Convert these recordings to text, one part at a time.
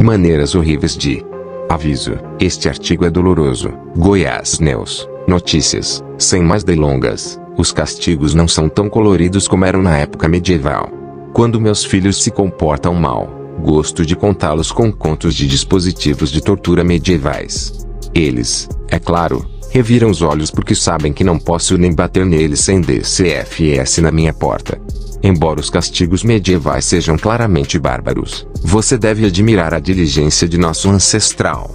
Maneiras horríveis de... Aviso: este artigo é doloroso. Goiás News Notícias. Sem mais delongas, os castigos não são tão coloridos como eram na época medieval. Quando meus filhos se comportam mal, gosto de contá-los com contos de dispositivos de tortura medievais. Eles, é claro, reviram os olhos porque sabem que não posso nem bater neles sem DCFS na minha porta. Embora os castigos medievais sejam claramente bárbaros, você deve admirar a diligência de nosso ancestral.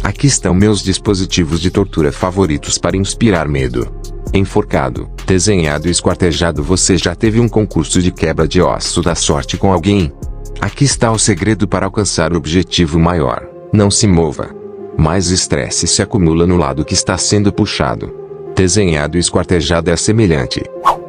Aqui estão meus dispositivos de tortura favoritos para inspirar medo. Enforcado, desenhado e esquartejado. Você já teve um concurso de quebra de osso da sorte com alguém? Aqui está o segredo para alcançar o objetivo maior. Não se mova. Mais estresse se acumula no lado que está sendo puxado. Desenhado e esquartejado é semelhante.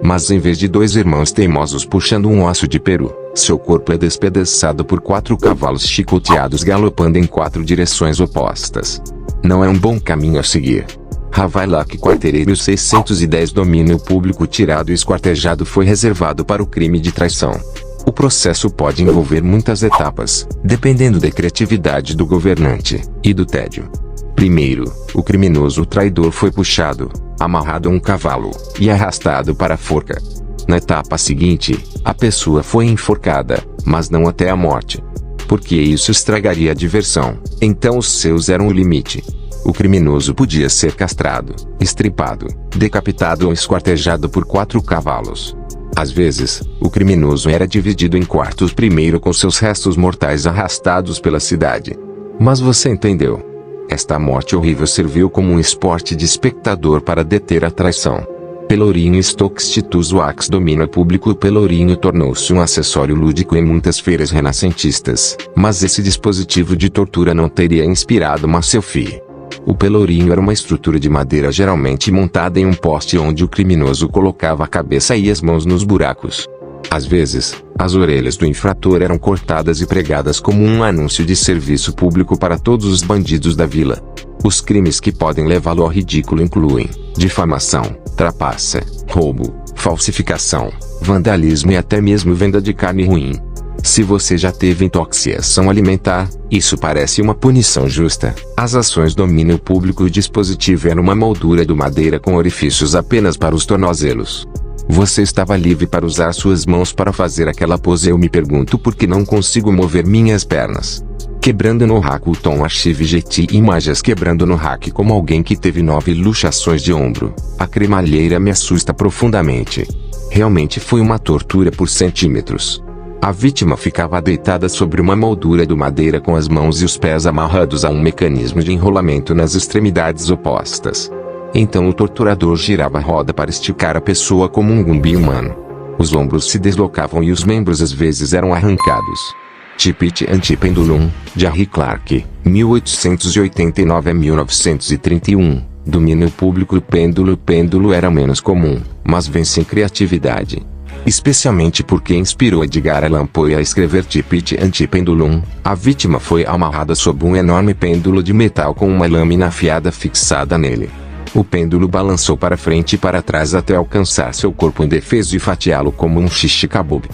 Mas em vez de dois irmãos teimosos puxando um osso de peru, seu corpo é despedaçado por 4 cavalos chicoteados galopando em 4 direções opostas. Não é um bom caminho a seguir. Havailac Quarteirêrio 610. Domínio público tirado e esquartejado foi reservado para o crime de traição. O processo pode envolver muitas etapas, dependendo da criatividade do governante e do tédio. Primeiro, o criminoso traidor foi puxado, amarrado a um cavalo e arrastado para a forca. Na etapa seguinte, a pessoa foi enforcada, mas não até a morte. Porque isso estragaria a diversão, então os seus eram o limite. O criminoso podia ser castrado, estripado, decapitado ou esquartejado por 4 cavalos. Às vezes, o criminoso era dividido em quartos primeiro com seus restos mortais arrastados pela cidade. Mas você entendeu? Esta morte horrível serviu como um esporte de espectador para deter a traição. Pelourinho Stokes Titus Wax domínio público. O pelourinho tornou-se um acessório lúdico em muitas feiras renascentistas, mas esse dispositivo de tortura não teria inspirado Marcelfi. O pelourinho era uma estrutura de madeira geralmente montada em um poste onde o criminoso colocava a cabeça e as mãos nos buracos. Às vezes, as orelhas do infrator eram cortadas e pregadas como um anúncio de serviço público para todos os bandidos da vila. Os crimes que podem levá-lo ao ridículo incluem difamação, trapaça, roubo, falsificação, vandalismo e até mesmo venda de carne ruim. Se você já teve intoxicação alimentar, isso parece uma punição justa. As ações domínio público. O dispositivo era uma moldura de madeira com orifícios apenas para os tornozelos. Você estava livre para usar suas mãos para fazer aquela pose. Eu me pergunto por que não consigo mover minhas pernas. Quebrando no hack. O Tom Archive GT Imagens. Quebrando no hack como alguém que teve 9 luxações de ombro. A cremalheira me assusta profundamente. Realmente foi uma tortura por centímetros. A vítima ficava deitada sobre uma moldura de madeira com as mãos e os pés amarrados a um mecanismo de enrolamento nas extremidades opostas. Então o torturador girava a roda para esticar a pessoa como um gumbi humano. Os ombros se deslocavam e os membros às vezes eram arrancados. Tipit Antipendulum, de Harry Clarke, 1889 a 1931. Domínio público. O pêndulo era menos comum, mas vence em criatividade. Especialmente porque inspirou Edgar Allan Poe a escrever Tipit Antipendulum. A vítima foi amarrada sob um enorme pêndulo de metal com uma lâmina afiada fixada nele. O pêndulo balançou para frente e para trás até alcançar seu corpo indefeso e fatiá-lo como um shish kabob.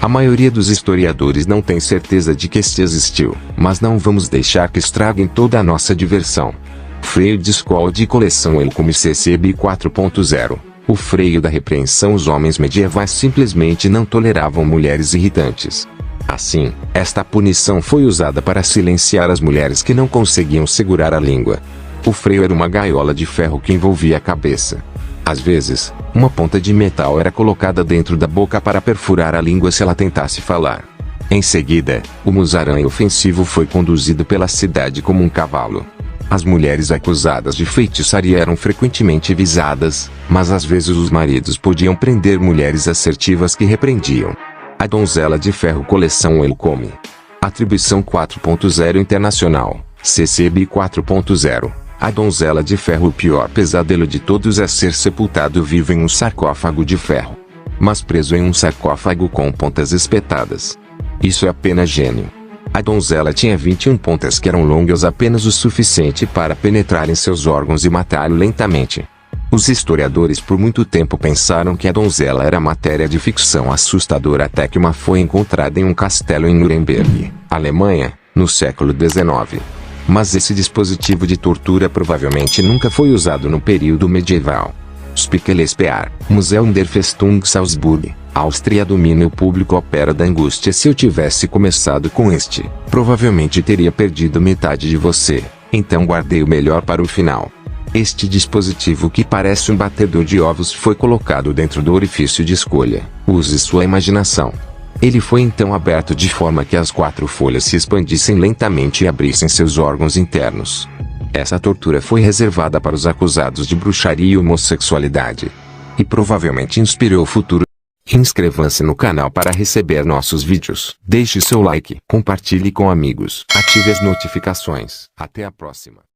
A maioria dos historiadores não tem certeza de que este existiu, mas não vamos deixar que estraguem toda a nossa diversão. Freio de escola de coleção Elcome CCB 4.0. O freio da repreensão. Os homens medievais simplesmente não toleravam mulheres irritantes. Assim, esta punição foi usada para silenciar as mulheres que não conseguiam segurar a língua. O freio era uma gaiola de ferro que envolvia a cabeça. Às vezes, uma ponta de metal era colocada dentro da boca para perfurar a língua se ela tentasse falar. Em seguida, o musaranha ofensivo foi conduzido pela cidade como um cavalo. As mulheres acusadas de feitiçaria eram frequentemente visadas, mas às vezes os maridos podiam prender mulheres assertivas que repreendiam. A donzela de ferro coleção Elcome. Atribuição 4.0 Internacional, CCB 4.0. A donzela de ferro. O pior pesadelo de todos é ser sepultado vivo em um sarcófago de ferro. Mas preso em um sarcófago com pontas espetadas. Isso é apenas gênio. A donzela tinha 21 pontas que eram longas apenas o suficiente para penetrar em seus órgãos e matá-lo lentamente. Os historiadores por muito tempo pensaram que a donzela era matéria de ficção assustadora até que uma foi encontrada em um castelo em Nuremberg, Alemanha, no século XIX. Mas esse dispositivo de tortura provavelmente nunca foi usado no período medieval. Spiegelespear, Museum der Festung Salzburg, Áustria. Domínio público Ópera da Angústia. Se eu tivesse começado com este, provavelmente teria perdido metade de você, então guardei o melhor para o final. Este dispositivo que parece um batedor de ovos foi colocado dentro do orifício de escolha. Use sua imaginação. Ele foi então aberto de forma que as 4 folhas se expandissem lentamente e abrissem seus órgãos internos. Essa tortura foi reservada para os acusados de bruxaria e homossexualidade. E provavelmente inspirou o futuro. Inscreva-se no canal para receber nossos vídeos. Deixe seu like, compartilhe com amigos, ative as notificações. Até a próxima.